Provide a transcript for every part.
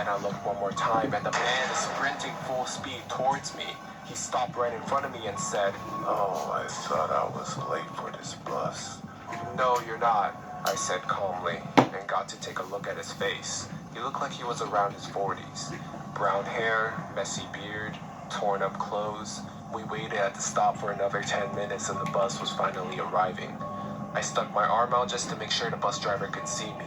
Then I looked one more time and the man is sprinting full speed towards me. He stopped right in front of me and said, "Oh, I thought I was late for this bus." "No, you're not," I said calmly, and got to take a look at his face. He looked like he was around his 40s. Brown hair, messy beard, torn up clothes. We waited at the stop for another 10 minutes and the bus was finally arriving. I stuck my arm out just to make sure the bus driver could see me.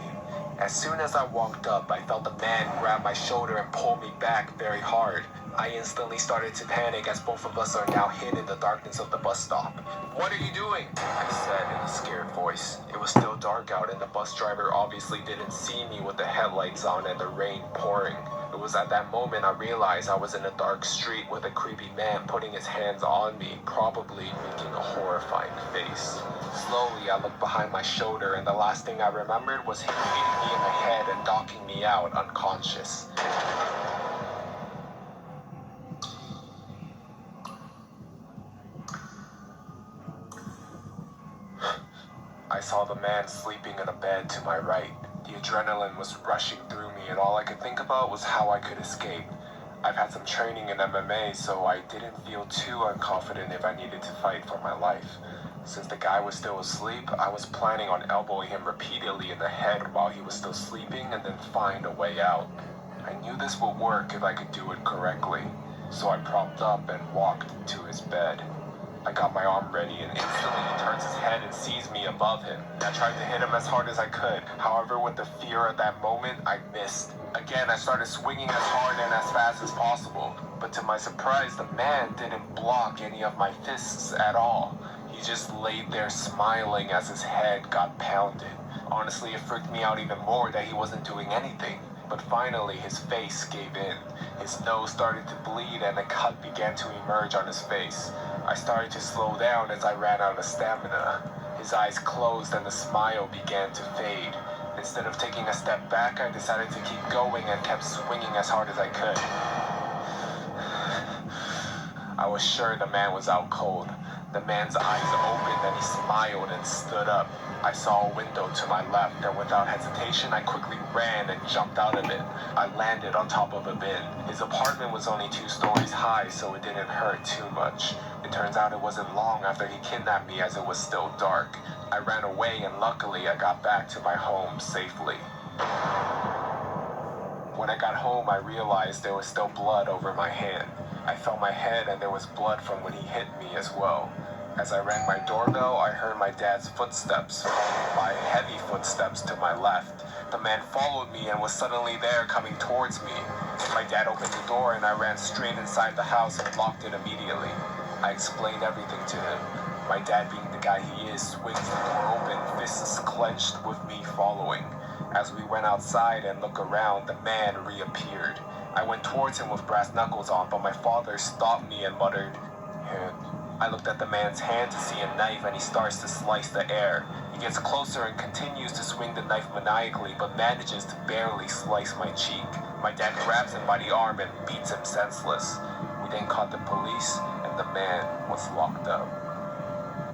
As soon as I walked up, I felt the man grab my shoulder and pull me back very hard. I instantly started to panic as both of us are now hid in the darkness of the bus stop. "What are you doing?" I said in a scared voice. It was still dark out and the bus driver obviously didn't see me with the headlights on and the rain pouring. It was at that moment I realized I was in a dark street with a creepy man putting his hands on me, probably making a horrifying face. Slowly, I looked behind my shoulder and the last thing I remembered was him hitting me in the head and knocking me out unconscious. I saw the man sleeping in a bed to my right. The adrenaline was rushing through me and all I could think about was how I could escape. I've had some training in MMA, so I didn't feel too unconfident if I needed to fight for my life. Since the guy was still asleep, I was planning on elbowing him repeatedly in the head while he was still sleeping and then find a way out. I knew this would work if I could do it correctly, so I propped up and walked to his bed. I got my arm ready and instantly he turns his head and sees me above him. I tried to hit him as hard as I could. However, with the fear at that moment, I missed. Again, I started swinging as hard and as fast as possible. But to my surprise, the man didn't block any of my fists at all. He just laid there smiling as his head got pounded. Honestly, it freaked me out even more that he wasn't doing anything. But finally, his face gave in. His nose started to bleed and a cut began to emerge on his face. I started to slow down as I ran out of stamina. His eyes closed and the smile began to fade. Instead of taking a step back, I decided to keep going and kept swinging as hard as I could. I was sure the man was out cold. The man's eyes opened and he smiled and stood up. I saw a window to my left and without hesitation I quickly ran and jumped out of it. I landed on top of a bin. His apartment was only 2 stories high, so it didn't hurt too much. It turns out it wasn't long after he kidnapped me as it was still dark. I ran away and luckily I got back to my home safely. When I got home, I realized there was still blood over my hand. I felt my head and there was blood from when he hit me as well. As I rang my doorbell, I heard my dad's footsteps, followed by heavy footsteps to my left. The man followed me and was suddenly there coming towards me. My dad opened the door and I ran straight inside the house and locked it immediately. I explained everything to him. My dad, being the guy he is, swings the door open, fists clenched with me following. As we went outside and looked around, the man reappeared. I went towards him with brass knuckles on, but my father stopped me and muttered, "Hand." I looked at the man's hand to see a knife and he starts to slice the air. He gets closer and continues to swing the knife maniacally, but manages to barely slice my cheek. My dad grabs him by the arm and beats him senseless. We then called the police and the man was locked up.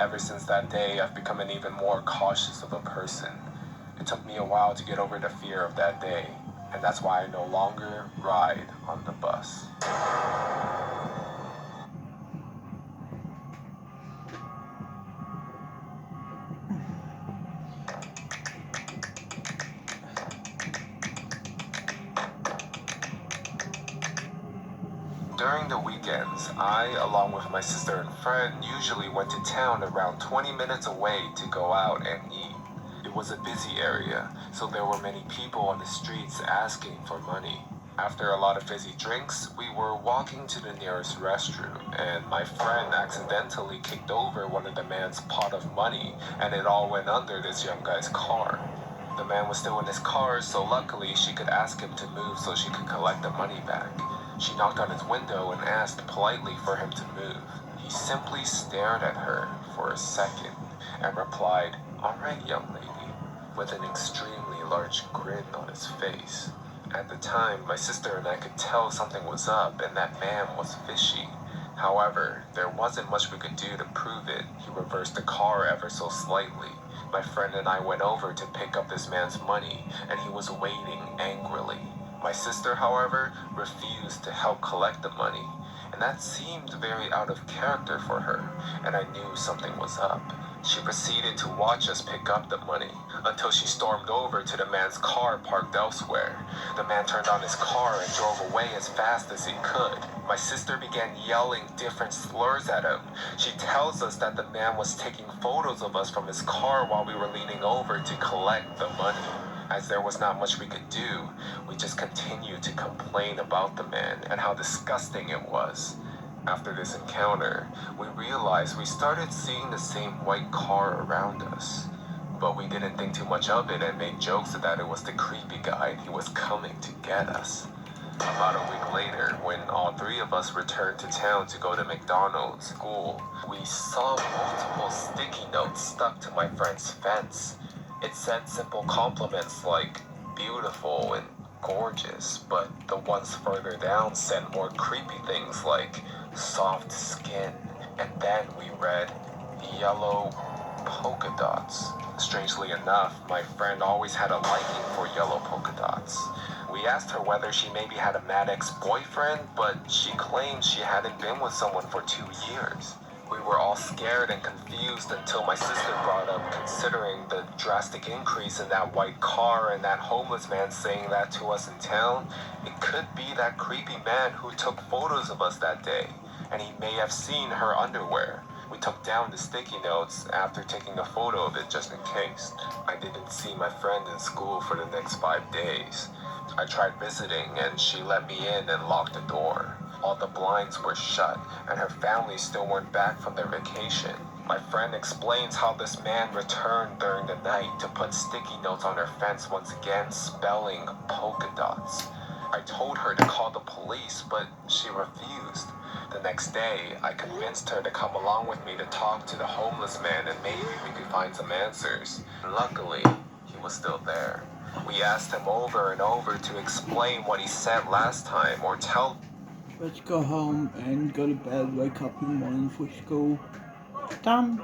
Ever since that day, I've become an even more cautious of a person. It took me a while to get over the fear of that day, and that's why I no longer ride on the bus. During the weekends, I, along with my sister and friend, usually went to town around 20 minutes away to go out and eat. It was a busy area, so there were many people on the streets asking for money. After a lot of fizzy drinks, we were walking to the nearest restroom, and my friend accidentally kicked over one of the man's pot of money, and it all went under this young guy's car. The man was still in his car, so luckily she could ask him to move so she could collect the money back. She knocked on his window and asked politely for him to move. He simply stared at her for a second and replied, "All right, young lady," with an extremely large grin on his face. At the time, my sister and I could tell something was up and that man was fishy. However, there wasn't much we could do to prove it. He reversed the car ever so slightly. My friend and I went over to pick up this man's money, and he was waiting angrily. My sister, however, refused to help collect the money, and that seemed very out of character for her, and I knew something was up. She proceeded to watch us pick up the money until she stormed over to the man's car parked elsewhere. The man turned on his car and drove away as fast as he could. My sister began yelling different slurs at him. She tells us that the man was taking photos of us from his car while we were leaning over to collect the money. As there was not much we could do, we just continued to complain about the man and how disgusting it was. After this encounter, we realized we started seeing the same white car around us. But we didn't think too much of it and made jokes that it was the creepy guy and he was coming to get us. About a week later, when all three of us returned to town to go to McDonald's school, we saw multiple sticky notes stuck to my friend's fence. It said simple compliments like beautiful and gorgeous, but the ones further down said more creepy things like soft skin, and then we read yellow polka dots. Strangely enough, my friend always had a liking for yellow polka dots. We asked her whether she maybe had a mad ex-boyfriend, but she claimed she hadn't been with someone for 2 years. We were all scared and confused until my sister brought up considering the drastic increase in that white car and that homeless man saying that to us in town. It could be that creepy man who took photos of us that day, and he may have seen her underwear. We took down the sticky notes after taking a photo of it just in case. I didn't see my friend in school for the next 5 days. I tried visiting and she let me in and locked the door. All the blinds were shut and her family still weren't back from their vacation. My friend explains how this man returned during the night to put sticky notes on her fence once again spelling polka dots. I told her to call the police, but she refused. The next day, I convinced her to come along with me to talk to the homeless man and maybe we could find some answers. Luckily, he was still there. We asked him over and over to explain what he said last time or tell. Let's go home and go to bed, wake up in the morning for school. Done.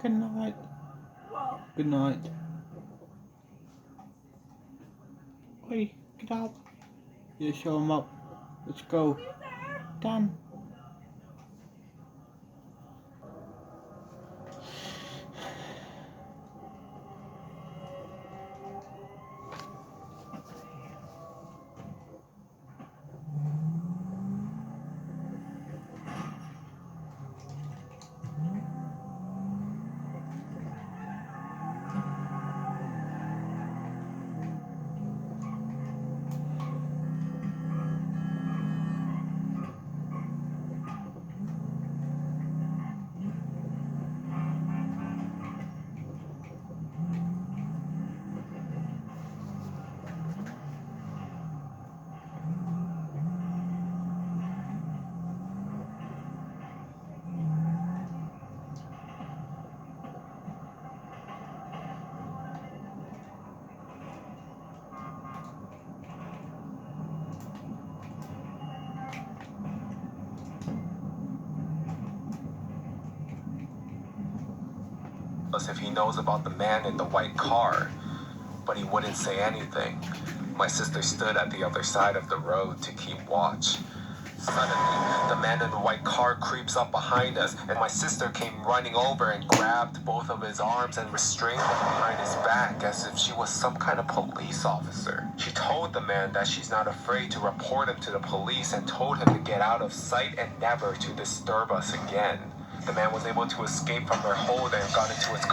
Good night. Good night. Hey, get up. You show him up. Let's go. Done. Us if he knows about the man in the white car, but he wouldn't say anything. My sister stood at the other side of the road to keep watch. Suddenly, the man in the white car creeps up behind us, and my sister came running over and grabbed both of his arms and restrained him behind his back as if she was some kind of police officer. She told the man that she's not afraid to report him to the police and told him to get out of sight and never to disturb us again. The man was able to escape from her hold and got into his